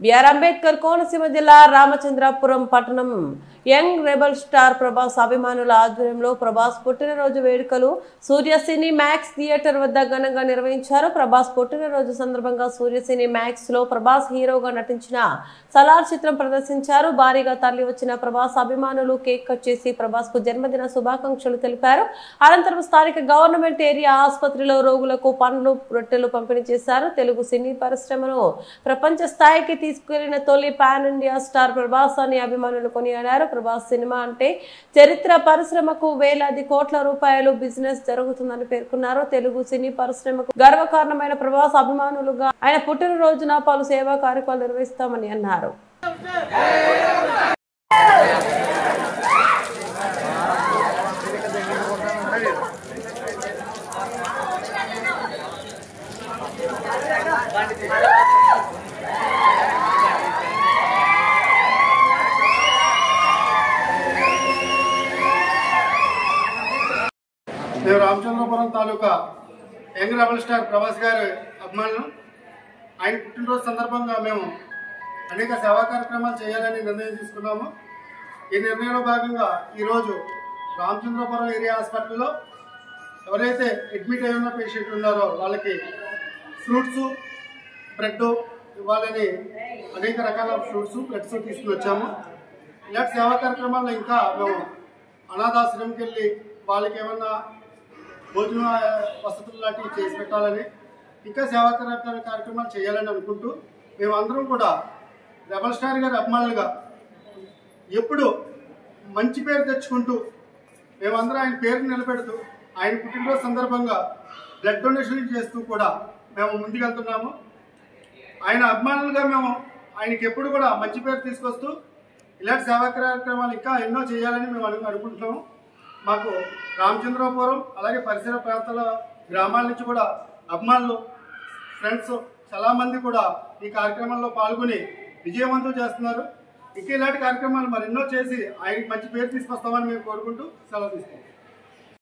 BR Ambedkar Konaseema జిల్లా రామచంద్రాపురం పట్టణం young rebel star Prabhas అభిమానుల ఆధ్వర్యంలో ప్రభాస్ పుట్టినరోజు వేడుకలు సూర్య సినీ మ్యాక్స్ థియేటర్ వద్ద ఘనంగా నిర్వహించారు. ప్రభాస్ పుట్టినరోజు సందర్భంగా సూర్య సినీ మ్యాక్స్ లో ప్రభాస్ హీరోగా నటించిన సలార్ చిత్రం ప్రదర్శించారు. భారీగా తరలి వచ్చిన ప్రభాస్ అభిమానులు కేక్ కట్ చేసి ప్రభాస్ కు జన్మదిన శుభాకాంక్షలు తెలిపారు. అనంతరం స్థానిక గవర్నమెంట్ ఏరియా ఆసుపత్రిలో రోగులకు పండ్లు రొట్టెలు పంపిణీ చేశారు. తెలుగు సినీ పరిశ్రమను ప్రపంచ స్థాయికి తీసుకెళ్లిన తొలి పాన్ ఇండియా స్టార్ ప్రభాస్ అని అభిమానులు కొనియాడారు. ప్రభాస్ సినిమా అంటే చరిత్ర, పరిశ్రమకు వేలాది కోట్ల రూపాయలు బిజినెస్ జరుగుతుందని పేర్కొన్నారు. తెలుగు సినీ పరిశ్రమకు గర్వకారణమైన ప్రభాస్ అభిమానులుగా ఆయన పుట్టినరోజున పలు సేవా కార్యక్రమాలు నిర్వహిస్తామని అన్నారు. మేము రామచంద్రపురం తాలూకా యంగ్ రెబల్ స్టార్ ప్రభాస్ గారి అభిమానులు. ఆయన పుట్టినరోజు సందర్భంగా మేము అనేక సేవా కార్యక్రమాలు చేయాలని నిర్ణయం తీసుకున్నాము. ఈ నిర్ణయంలో భాగంగా ఈరోజు రామచంద్రపురం ఏరియా హాస్పిటల్లో ఎవరైతే అడ్మిట్ అయి ఉన్న పేషెంట్లు ఉన్నారో వాళ్ళకి ఫ్రూట్స్, బ్రెడ్ ఇవ్వాలని అనేక రకాల ఫ్రూట్స్, బ్రెడ్స్ తీసుకుని వచ్చాము. ఇలాంటి సేవా కార్యక్రమాల్లో ఇంకా మేము అనాథాశ్రమంకి వెళ్ళి వాళ్ళకి ఏమన్నా భోజన వసతులు లాంటివి చేసి పెట్టాలని, ఇంకా సేవా కార్యక్రమాలు చేయాలని అనుకుంటూ మేమందరం కూడా రెబల్ స్టార్ గారి అభిమానులుగా ఎప్పుడు మంచి పేరు తెచ్చుకుంటూ మేమందరం ఆయన పేరుని నిలబెడుతూ ఆయన పుట్టినరోజు సందర్భంగా బ్లడ్ డొనేషన్ చేస్తూ కూడా మేము ముందుకెళ్తున్నాము. ఆయన అభిమానులుగా మేము ఆయనకి ఎప్పుడు కూడా మంచి పేరు తీసుకొస్తూ ఇలాంటి సేవా కార్యక్రమాలు ఇంకా ఎన్నో చేయాలని మేము అనుకుంటున్నాము. మాకు రామచంద్రపురం అలాగే పరిసర ప్రాంతాల గ్రామాల నుంచి కూడా అభిమానులు, ఫ్రెండ్స్ చాలామంది కూడా ఈ కార్యక్రమంలో పాల్గొని విజయవంతం చేస్తున్నారు. ఇంకా ఇలాంటి కార్యక్రమాలు మరెన్నో చేసి ఆయనకి మంచి పేరు తీసుకొస్తామని మేము కోరుకుంటూ సెలవు తీసుకుంటాం.